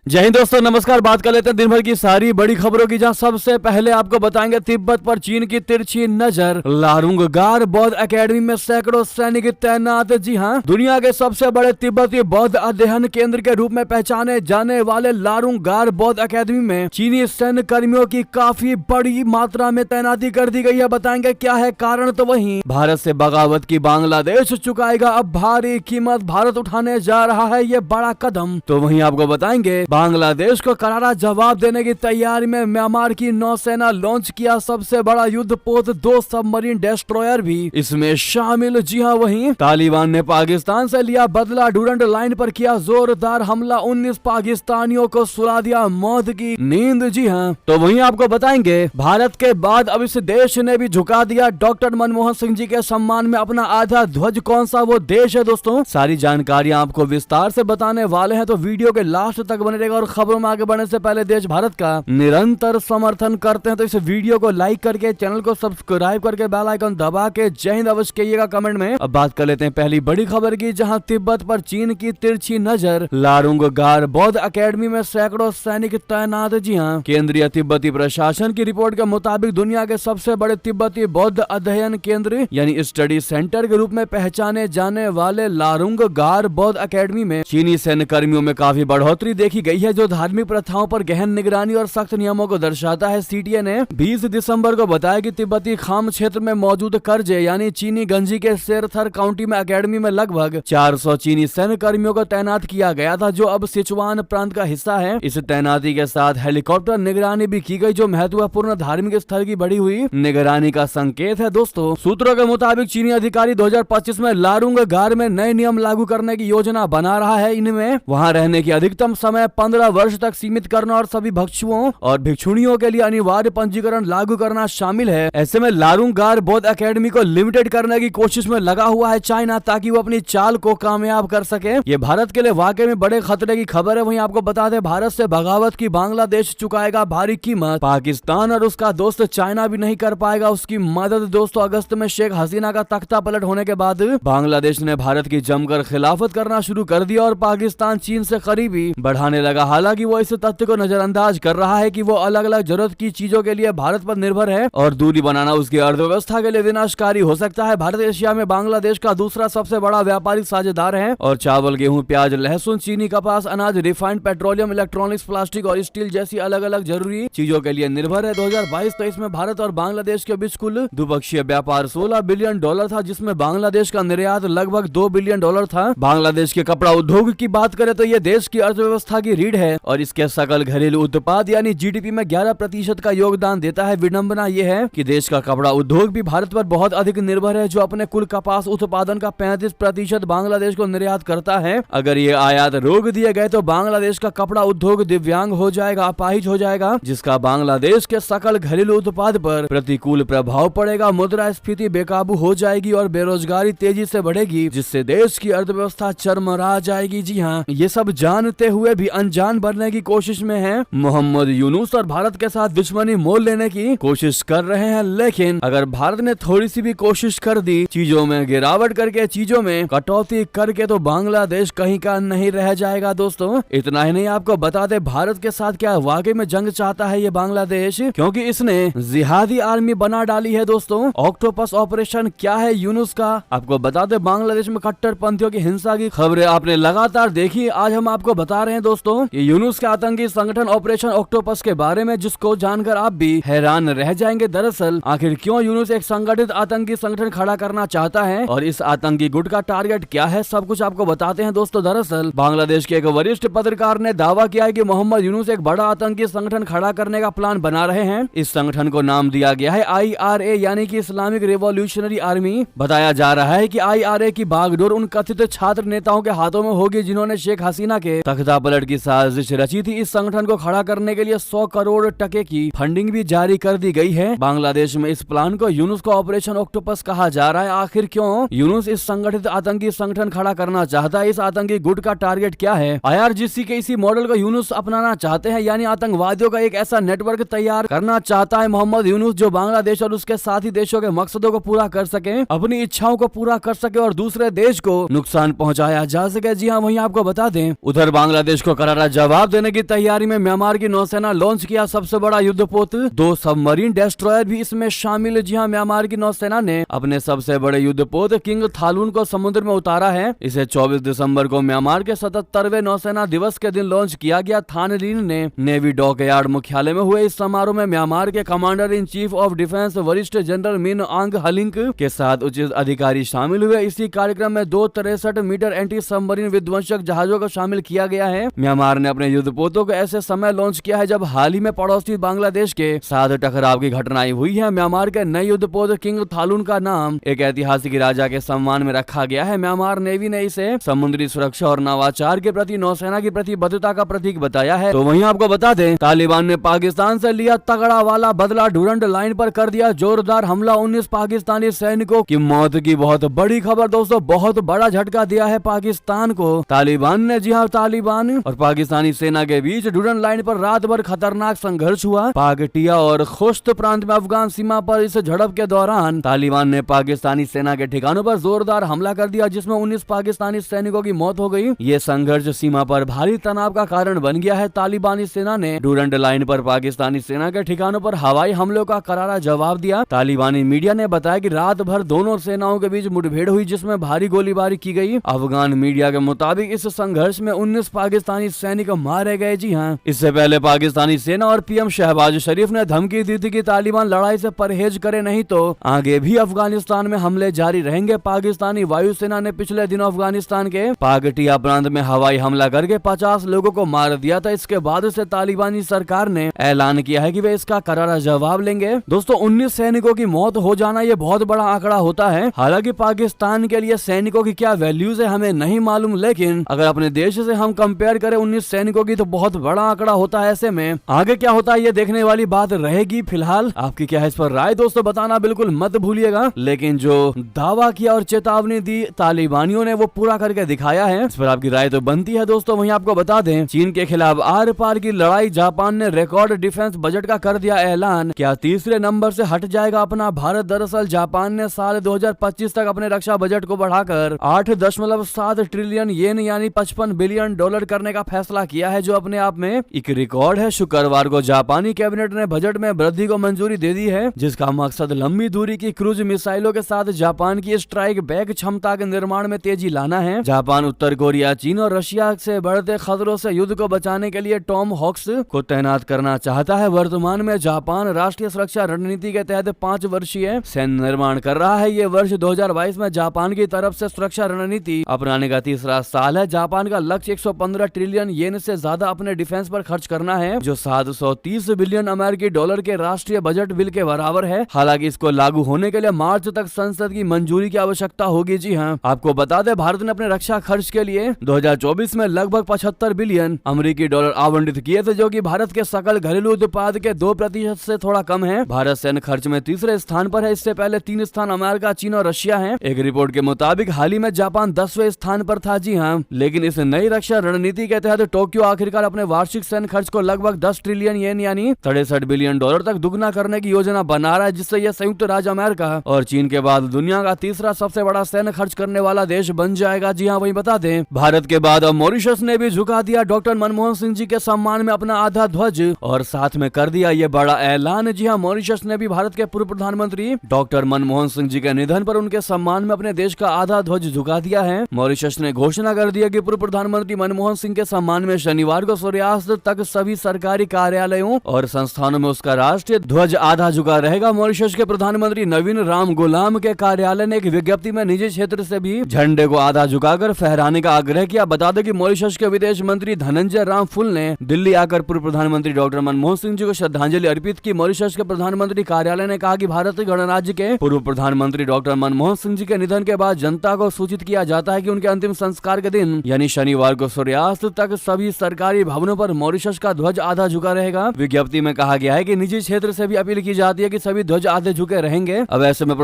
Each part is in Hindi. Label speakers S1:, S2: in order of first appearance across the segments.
S1: जय हिंद दोस्तों, नमस्कार। बात कर लेते हैं दिन भर की सारी बड़ी खबरों की, जहां सबसे पहले आपको बताएंगे तिब्बत पर चीन की तिरछी नजर। लारुंगगार बौद्ध एकेडमी में सैकड़ों सैनिक तैनात। जी हां, दुनिया के सबसे बड़े तिब्बती बौद्ध अध्ययन केंद्र के रूप में पहचाने जाने वाले लारुंगगार बौद्ध एकेडमी में चीनी सैन्य कर्मियों की काफी बड़ी मात्रा में तैनाती कर दी गई है। बताएंगे क्या है कारण। तो वहीं भारत से बगावत की बांग्लादेश चुकाएगा अब भारी कीमत, भारत उठाने जा रहा है ये बड़ा कदम। तो वहीं आपको बताएंगे बांग्लादेश को करारा जवाब देने की तैयारी में म्यांमार की नौसेना लॉन्च किया सबसे बड़ा युद्धपोत, 2 सबमरीन डिस्ट्रॉयर भी इसमें शामिल। जी हां, वहीं तालिबान ने पाकिस्तान से लिया बदला, डूरंड लाइन पर किया जोरदार हमला, 19 पाकिस्तानियों को सुला दिया मौत की नींद। जी हां, तो वहीं आपको बताएंगे भारत के बाद अब इस देश ने भी झुका दिया डॉक्टर मनमोहन सिंह जी के सम्मान में अपना आधा ध्वज। कौन सा वो देश है दोस्तों, सारी जानकारियां आपको विस्तार से बताने वाले हैं, तो वीडियो के लास्ट तक बने रहेगा। और खबरों में आगे बढ़ने से पहले देश भारत का निरंतर समर्थन करते हैं तो इस वीडियो को लाइक करके, चैनल को सब्सक्राइब करके, बेल आइकन दबा के जय हिंद अवश्य कहिएगा कमेंट में। अब बात कर लेते हैं पहली बड़ी खबर की, जहां तिब्बत पर चीन की तिरछी नजर। लारुंगगार बौद्ध एकेडमी में सैकड़ों सैनिक तैनात। जी हां, केंद्रीय तिब्बती प्रशासन की रिपोर्ट के मुताबिक दुनिया के सबसे बड़े तिब्बती बौद्ध अध्ययन केंद्र यानी स्टडी सेंटर के रूप में पहचाने जाने वाले लारुंगगार बौद्ध एकेडमी में चीनी सैन्य कर्मियों में काफी बढ़ोतरी देखी गई है, जो धार्मिक प्रथाओं पर गहन निगरानी और सख्त नियमों को दर्शाता है। सीटीए ने 20 दिसंबर को बताया कि तिब्बती खाम क्षेत्र में मौजूद कर्जे यानी चीनी गंजी के सेरथर काउंटी में एकेडमी में लगभग 400 चीनी सैन्य कर्मियों को तैनात किया गया था, जो अब सिचुआन प्रांत का हिस्सा है। इस तैनाती के साथ हेलीकॉप्टर निगरानी भी की गई, जो महत्वपूर्ण धार्मिक स्थल की बढ़ी हुई निगरानी का संकेत है। दोस्तों, सूत्रों के मुताबिक चीनी अधिकारी 2025 में लारुंगगार में नए नियम लागू करने की योजना बना रहा है। इनमें वहां रहने की अधिकतम समय 15 वर्ष तक सीमित करना और सभी भिक्षुओं और भिक्षुणियों के लिए अनिवार्य पंजीकरण लागू करना शामिल है। ऐसे में लारुंगगार बौद्ध एकेडमी को लिमिटेड करने की कोशिश में लगा हुआ है चाइना, ताकि वो अपनी चाल को कामयाब कर सके। ये भारत के लिए वाकई में बड़े खतरे की खबर है। वहीं आपको बता दें, भारत से बगावत की बांग्लादेश चुकाएगा भारी कीमत। पाकिस्तान और उसका दोस्त चाइना भी नहीं कर पाएगा उसकी मदद। दोस्तों, अगस्त में शेख हसीना का तख्ता पलट होने के बाद बांग्लादेश ने भारत की जमकर खिलाफत करना शुरू कर दिया और पाकिस्तान चीन से करीबी बढ़ाने लगा। हालांकि वो इस तथ्य को नजरअंदाज कर रहा है कि वो अलग अलग जरूरत की चीजों के लिए भारत पर निर्भर है और दूरी बनाना उसकी अर्थव्यवस्था के लिए विनाशकारी हो सकता है। भारत एशिया में बांग्लादेश का दूसरा सबसे बड़ा व्यापारिक साझेदार है और चावल, गेहूं, प्याज, लहसुन, चीनी, कपास, अनाज, रिफाइंड पेट्रोलियम, इलेक्ट्रॉनिक्स, प्लास्टिक और स्टील जैसी अलग अलग जरूरी चीजों के लिए निर्भर है। 2022-23 में भारत और बांग्लादेश के बीच कुल द्विपक्षीय व्यापार $16 बिलियन था, जिसमें बांग्लादेश का निर्यात लगभग $2 बिलियन था। बांग्लादेश के कपड़ा उद्योग की बात करें तो ये देश की अर्थव्यवस्था की रीढ़ है और इसके सकल घरेलू उत्पाद यानी जीडीपी में 11% का योगदान देता है। विडंबना यह है कि देश का कपड़ा उद्योग भी भारत पर बहुत अधिक निर्भर है, जो अपने कुल कपास उत्पादन का 35% बांग्लादेश को निर्यात करता है। अगर ये आयात रोक दिए गए तो बांग्लादेश का कपड़ा उद्योग दिव्यांग हो जाएगा, अपाहिज हो जाएगा, जिसका बांग्लादेश के सकल घरेलू उत्पाद पर प्रतिकूल प्रभाव पड़ेगा। मुद्रास्फीति बेकाबू हो जाएगी और बेरोजगारी तेजी से बढ़ेगी, जिससे देश की अर्थव्यवस्था चरमरा जाएगी। जी हाँ, ये सब जानते हुए भी अनजान बनने की कोशिश में है मोहम्मद यूनुस और भारत के साथ दुश्मनी मोल लेने की कोशिश कर रहे हैं। लेकिन अगर भारत ने थोड़ी सी भी कोशिश कर दी चीजों में गिरावट करके, चीजों में कटौती करके, तो बांग्लादेश कहीं का नहीं रह जाएगा। दोस्तों, इतना ही नहीं, आपको बता दे भारत के साथ क्या वाकई में जंग चाहता है ये बांग्लादेश, क्योंकि इसने जिहादी आर्मी बना डाली है। दोस्तों, ऑक्टोपस ऑपरेशन क्या है यूनुस का, आपको बता दे बांग्लादेश में कट्टरपंथियों की हिंसा की खबरें आपने लगातार देखी। आज हम आपको बता रहे हैं दोस्तों, ये यूनुस के आतंकी संगठन ऑपरेशन ऑक्टोपस के बारे में, जिसको जानकर आप भी हैरान रह जाएंगे। दरअसल आखिर क्यों यूनुस एक संगठित आतंकी संगठन खड़ा करना चाहता है और इस आतंकी गुट का टारगेट क्या है, सब कुछ आपको बताते हैं। दोस्तों, दरअसल बांग्लादेश के एक वरिष्ठ पत्रकार ने दावा किया है कि मोहम्मद यूनुस एक बड़ा आतंकी संगठन खड़ा करने का प्लान बना रहे हैं। इस संगठन को नाम दिया गया है IRA यानी कि इस्लामिक रिवॉल्यूशनरी आर्मी। बताया जा रहा है कि IRA की बागडोर उन कथित छात्र नेताओं के हाथों में होगी जिन्होंने शेख हसीना के तख्ता पलट की साजिश रची थी। इस संगठन को खड़ा करने के लिए 100 करोड़ टके की फंडिंग भी जारी कर दी गई है। बांग्लादेश में इस प्लान को यूनुस को ऑपरेशन ऑक्टोपस कहा जा रहा है। आखिर क्यों यूनुस इस संगठित आतंकी संगठन खड़ा करना चाहता है, इस आतंकी गुट का टारगेट क्या है? IRGC के इसी मॉडल को यूनुस अपनाना चाहते हैं, यानी आतंकवादियों का एक ऐसा नेटवर्क तैयार करना चाहता है मोहम्मद यूनुस, जो बांग्लादेश और उसके साथी देशों के मकसदों को पूरा कर सके, अपनी इच्छाओं को पूरा कर सके और दूसरे देश को नुकसान पहुंचाया जा सके। जी हाँ, वहीं आपको बता दें, उधर बांग्लादेश को करारा जवाब देने की तैयारी में म्यांमार की नौसेना लॉन्च किया सबसे बड़ा युद्धपोत, 2 सबमरीन डिस्ट्रॉयर भी इसमें शामिल। जी हां, म्यांमार की नौसेना ने अपने सबसे बड़े युद्धपोत किंग थालून को समुद्र में उतारा है। इसे 24 दिसंबर को म्यांमार के 77वें नौसेना दिवस के दिन लॉन्च किया गया। थानलीन ने नेवी डॉकयार्ड मुख्यालय में हुए इस समारोह में म्यांमार के commander in chief of defence वरिष्ठ जनरल मिन आंग हलिंग के साथ उच्च अधिकारी शामिल हुए। इसी कार्यक्रम में 2 63 मीटर एंटी सबमरीन विध्वंसक जहाजों को शामिल किया गया है। म्यांमार ने अपने युद्धपोतों को ऐसे समय लॉन्च किया है जब हाल ही में पड़ोसी बांग्लादेश के साथ टकराव की घटनाएं हुई है। म्यांमार के नए युद्धपोत किंग थालून का नाम एक ऐतिहासिक राजा के सम्मान में रखा गया है। म्यांमार नेवी ने इसे समुद्री सुरक्षा और नवाचार के प्रति नौसेना की प्रतिबद्धता का प्रतीक बताया है। तो वहीं आपको बता दें, तालिबान ने पाकिस्तान से लिया तगड़ा वाला बदला, डुरंड लाइन पर कर दिया जोरदार हमला, 19 पाकिस्तानी सैनिकों की मौत की बहुत बड़ी खबर। दोस्तों, बहुत बड़ा झटका दिया है पाकिस्तान को तालिबान ने। जी हाँ, तालिबान और पाकिस्तानी सेना के बीच डुरंड लाइन पर रात भर खतरनाक संघर्ष हुआ। पाकटिया और खुश्त प्रांत में अफगान सीमा पर इस झड़प के दौरान तालिबान ने पाकिस्तानी सेना के ठिकानों पर जोरदार हमला कर दिया, जिसमें 19 पाकिस्तानी सैनिकों की मौत हो गई। ये संघर्ष सीमा पर भारी तनाव का कारण बन गया है। तालिबानी सेना ने डुरंड लाइन पर पाकिस्तानी सेना के ठिकानों पर हवाई हमलों का करारा जवाब दिया। तालिबानी मीडिया ने बताया कि रात भर दोनों सेनाओं के बीच मुठभेड़ हुई, जिसमें भारी गोलीबारी की गई। अफगान मीडिया के मुताबिक इस संघर्ष में 19 पाकिस्तानी सैनिक मारे गए। जी हाँ, इससे पहले पाकिस्तानी सेना और पीएम शहबाज शरीफ ने धमकी दी थी कि तालिबान लड़ाई से परहेज करे, नहीं तो आगे भी अफगानिस्तान में हमले जारी रहेंगे। पाकिस्तानी वायुसेना ने पिछले दिनों अफगानिस्तान के पाकटिया प्रांत में हवाई हमला करके 50 लोगों को मार दिया था। इसके बाद से तालिबानी सरकार ने ऐलान किया है कि वे इसका करारा जवाब लेंगे। दोस्तों, 19 सैनिकों की मौत हो जाना ये बहुत बड़ा आंकड़ा होता है। हालांकि पाकिस्तान के लिए सैनिकों की क्या वैल्यूज है हमें नहीं मालूम, लेकिन अगर अपने देश से हम कंपेयर करें 19 सैनिकों की तो बहुत बड़ा आंकड़ा होता है। ऐसे में आगे क्या होता है ये देखने वाली बात रहेगी। फिलहाल आपकी क्या है इस पर राय दोस्तों, बताना बिल्कुल मत भूलिएगा। लेकिन जो दावा किया और चेतावनी दी तालिबानियों ने वो पूरा करके दिखाया है, इस पर आपकी राय तो बनती है। दोस्तों, वहीं आपको बता दें, चीन के खिलाफ आर पार की लड़ाई, जापान ने रिकॉर्ड डिफेंस बजट का कर दिया ऐलान। क्या तीसरे नंबर से हट जाएगा अपना भारत? दरअसल जापान ने साल 2025 तक अपने रक्षा बजट को बढ़ाकर 8.7 ट्रिलियन येन यानी 55 बिलियन डॉलर करने का फैसला किया है, जो अपने आप में एक रिकॉर्ड है। शुक्रवार को जापानी कैबिनेट ने बजट में वृद्धि को मंजूरी दे दी है, जिसका मकसद लंबी दूरी की क्रूज मिसाइलों के साथ जापान की स्ट्राइक बैक क्षमता के निर्माण में तेजी लाना है। जापान उत्तर कोरिया, चीन और रशिया से बढ़ते खतरों से युद्ध को बचाने के लिए टॉम हॉक्स को तैनात करना चाहता है। वर्तमान में जापान राष्ट्रीय सुरक्षा रणनीति के तहत 5 वर्षीय सैन्य निर्माण कर रहा है। ये वर्ष 2022 में जापान की तरफ से सुरक्षा रणनीति अपनाने का तीसरा साल है। जापान का लक्ष्य 115 ट्रिलियन येन से ज्यादा अपने डिफेंस पर खर्च करना है, जो 730 बिलियन अमेरिकी डॉलर के राष्ट्रीय बजट बिल के बराबर है। हालांकि इसको लागू होने के लिए मार्च तक संसद की मंजूरी की आवश्यकता होगी। जी हाँ, आपको बता दें, भारत ने अपने रक्षा खर्च के लिए 2024 में लगभग 75 बिलियन अमेरिकी डॉलर आवंटित किए थे, जो कि भारत के सकल घरेलू उत्पाद के 2% से थोड़ा कम है। भारत सैन्य खर्च में तीसरे स्थान पर है। इससे पहले 3 स्थान अमेरिका, चीन और रशिया हैं। एक रिपोर्ट के मुताबिक हाल ही में जापान 10वें स्थान पर था। जी हाँ, लेकिन इस नई रक्षा रणनीति के तहत टोक्यो आखिरकार अपने वार्षिक सैन्य खर्च को लगभग 10 ट्रिलियन येन यानी 63 बिलियन डॉलर तक दुगना करने की योजना बना रहा है, जिससे यह संयुक्त राज्य अमेरिका और चीन के बाद दुनिया का तीसरा सबसे बड़ा सैन्य खर्च करने वाला देश बन जाएगा। जी हाँ, वही बता दें, भारत के बाद अब मॉरिशस ने भी झुका दिया डॉक्टर मनमोहन सिंह जी के सम्मान में अपना आधा ध्वज और साथ में कर दिया ये बड़ा ऐलान। जी हाँ, मॉरिशस ने भी भारत के पूर्व प्रधानमंत्री डॉक्टर मनमोहन सिंह जी के निधन पर उनके सम्मान में अपने देश का आधा ध्वज झुका दिया है। मॉरिशस ने घोषणा कर दिया कि पूर्व प्रधानमंत्री मनमोहन सिंह के सम्मान में शनिवार को सूर्यास्त तक सभी सरकारी कार्यालयों और संस्थानों में उसका राष्ट्रीय ध्वज आधा झुका रहेगा। मॉरिशस के प्रधानमंत्री नवीन राम गुलाम के कार्यालय ने एक विज्ञप्ति में निजी क्षेत्र से भी झंडे को आधा झुकाकर फहराने का आग्रह किया। बता दें कि मॉरिशस के विदेश मंत्री धनंजय राम फुल ने दिल्ली आकर पूर्व प्रधानमंत्री डॉक्टर मनमोहन सिंह जी को श्रद्धांजलि अर्पित की। मॉरिशस के प्रधानमंत्री कार्यालय ने कहा कि भारतीय गणराज्य के पूर्व प्रधानमंत्री डॉक्टर मनमोहन सिंह जी के निधन के बाद जनता को सूचित किया जाता है कि उनके अंतिम संस्कार के दिन यानी शनिवार को सूर्यास्त तक सभी सरकारी भवनों पर मॉरिशस का ध्वज आधा झुका रहेगा। विज्ञप्ति में कहा गया है कि निजी क्षेत्र से भी अपील की जाती है कि सभी ध्वज आधे झुके रहेंगे। अब ऐसे में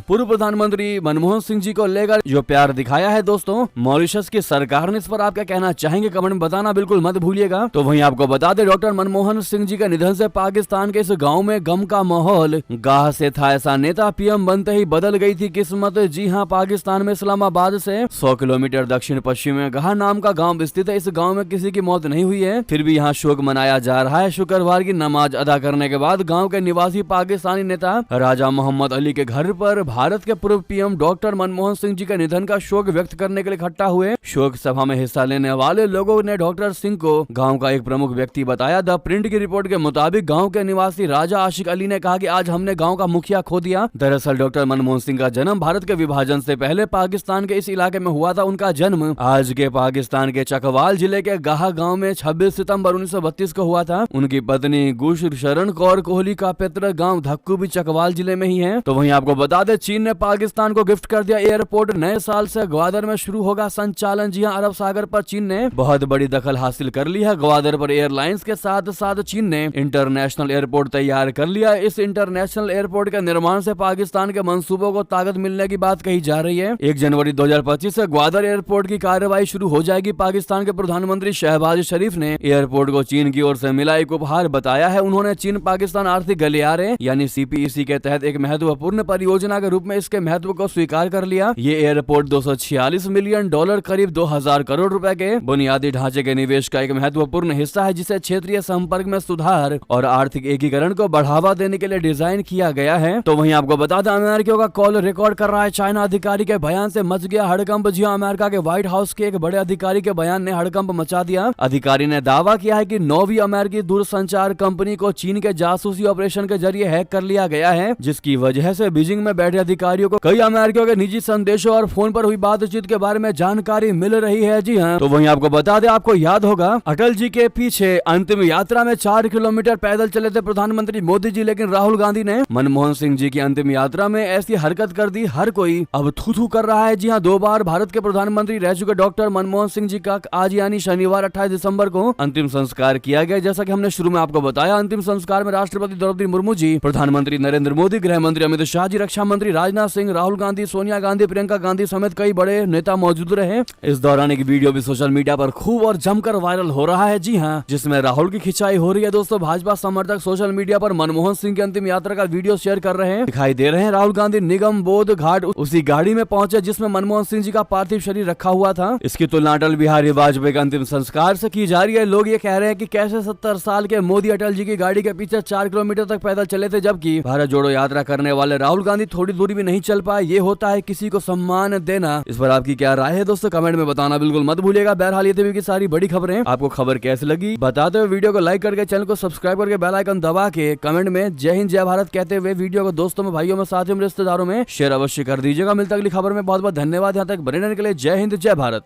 S1: पूर्व प्रधानमंत्री मनमोहन सिंह जी को लेकर जो प्यार दिखाया है दोस्तों मॉरिशस की सरकार ने, इस पर आप क्या कहना चाहेंगे कमेंट में बताना बिल्कुल मत भूलिएगा। तो वहीं आपको बता दें, डॉक्टर मनमोहन सिंह जी के निधन से पाकिस्तान के इस गाँव में गम का माहौल। गाह से था ऐसा नेता, पीएम बनते ही बदल गई थी किस्मत। जी हाँ, पाकिस्तान में इस्लामाबाद से 100 किलोमीटर दक्षिण पश्चिम में गाह नाम का गाँव स्थित है। इस इस गाँव में किसी की मौत नहीं हुई है, फिर भी यहाँ शोक मनाया जा रहा है। शुक्रवार की नमाज अदा करने के बाद गाँव के निवासी पाकिस्तानी नेता राजा मोहम्मद अली के घर पर भारत के पूर्व पीएम डॉक्टर मनमोहन सिंह जी के निधन का शोक व्यक्त करने के लिए इकट्ठा हुए। शोक सभा में हिस्सा लेने वाले लोगों ने डॉक्टर सिंह को गांव का एक प्रमुख व्यक्ति बताया। द प्रिंट की रिपोर्ट के मुताबिक गांव के निवासी राजा आशिक अली ने कहा कि आज हमने गांव का मुखिया खो दिया। दरअसल डॉक्टर मनमोहन सिंह का जन्म भारत के विभाजन से पहले पाकिस्तान के इस इलाके में हुआ था। उनका जन्म आज के पाकिस्तान के चकवाल जिले के गाहा गाँव में 26 सितम्बर 1932 को हुआ था। उनकी पत्नी गुरशरण कौर कोहली का पैतृक गाँव धक्कू भी चकवाल जिले में ही है। तो वहीं आपको बता दें, चीन ने पाकिस्तान को गिफ्ट कर दिया एयरपोर्ट। नए साल से ग्वादर में शुरू होगा संचालन। जी हां, अरब सागर पर चीन ने बहुत बड़ी दखल हासिल कर ली है। ग्वादर पर एयरलाइंस के साथ साथ चीन ने इंटरनेशनल एयरपोर्ट तैयार कर लिया। इस इंटरनेशनल एयरपोर्ट के निर्माण से पाकिस्तान के मंसूबों को ताकत मिलने की बात कही जा रही है। 1 जनवरी 2025 से ग्वादर एयरपोर्ट की कार्रवाई शुरू हो जाएगी। पाकिस्तान के प्रधानमंत्री शहबाज शरीफ ने एयरपोर्ट को चीन की ओर से मिला एक उपहार बताया है। उन्होंने चीन पाकिस्तान आर्थिक गलियारे यानी CPEC के तहत एक महत्वपूर्ण परियोजना के रूप में इसके महत्व को स्वीकार कर लिया। ये एयरपोर्ट 246 मिलियन डॉलर करीब 2000 करोड़ रुपए के बुनियादी ढांचे के निवेश का एक महत्वपूर्ण हिस्सा है, जिसे क्षेत्रीय संपर्क में सुधार और आर्थिक एकीकरण को बढ़ावा देने के लिए डिजाइन किया गया है। तो वहीं आपको बता दें, अमेरिका का कॉल रिकॉर्ड कर रहा है। चाइना अधिकारी के बयान से मच गया हड़कंप। जी अमेरिका के व्हाइट हाउस के एक बड़े अधिकारी के बयान ने हड़कंप मचा दिया। अधिकारी ने दावा किया है कि 9वीं अमेरिकी दूरसंचार कंपनी को चीन के जासूसी ऑपरेशन के जरिए हैक कर लिया गया है, जिसकी वजह से बीजिंग में बैठे अधिकारियों को कई अमेरिकियों के निजी संदेशों और फोन पर हुई बातचीत के बारे में जानकारी मिल रही है। जी हाँ, तो वहीं आपको बता दें, आपको याद होगा अटल जी के पीछे अंतिम यात्रा में 4 किलोमीटर पैदल चले थे प्रधानमंत्री मोदी जी, लेकिन राहुल गांधी ने मनमोहन सिंह जी की अंतिम यात्रा में ऐसी हरकत कर दी। हर कोई अब थू थू कर रहा है। जी हाँ, 2 बार भारत के प्रधानमंत्री रह चुके डॉक्टर मनमोहन सिंह जी का आज यानी शनिवार 28 दिसंबर को अंतिम संस्कार किया गया। जैसा कि हमने शुरू में आपको बताया, अंतिम संस्कार में राष्ट्रपति द्रौपदी मुर्मू जी, प्रधानमंत्री नरेंद्र मोदी, गृह मंत्री अमित शाह जी, रक्षा मंत्री राजनाथ सिंह, राहुल गांधी, सोनिया गांधी, प्रियंका गांधी समेत कई बड़े नेता मौजूद रहे। इस दौरान एक वीडियो भी सोशल मीडिया पर खूब और जमकर वायरल हो रहा है। जी हाँ, जिसमें राहुल की खिंचाई हो रही है। दोस्तों, भाजपा समर्थक सोशल मीडिया पर मनमोहन सिंह की अंतिम यात्रा का वीडियो शेयर कर रहे हैं। दिखाई दे रहे हैं राहुल गांधी निगम बोध घाट उसी गाड़ी में पहुंचे जिसमें मनमोहन सिंह जी का पार्थिव शरीर रखा हुआ था। इसकी तुलना अटल बिहारी वाजपेयी के अंतिम संस्कार से की जा रही है। लोग ये कह रहे हैं कि कैसे 70 साल के मोदी अटल जी की गाड़ी के पीछे 4 किलोमीटर तक पैदल चले थे, जबकि भारत जोड़ो यात्रा करने वाले राहुल गांधी थोड़ी दूरी भी नहीं चल पाए। ये होता है किसी को सम्मान देना। इस पर आपकी क्या राय है दोस्तों, कमेंट में बताना बिल्कुल मत भूलिएगा। बहरहाल ये थी की सारी बड़ी खबरें। आपको खबर कैसी लगी बताते हुए वीडियो को लाइक करके, चैनल को सब्सक्राइब करके, बेल आइकन दबा के कमेंट में जय हिंद जय भारत कहते हुए वीडियो को दोस्तों में, भाइयों में, साथियों में, रिश्तेदारों में शेयर अवश्य कर दीजिएगा। मिलता अगली खबर में। बहुत बहुत धन्यवाद यहाँ तक बने रहने के लिए। जय हिंद जय भारत।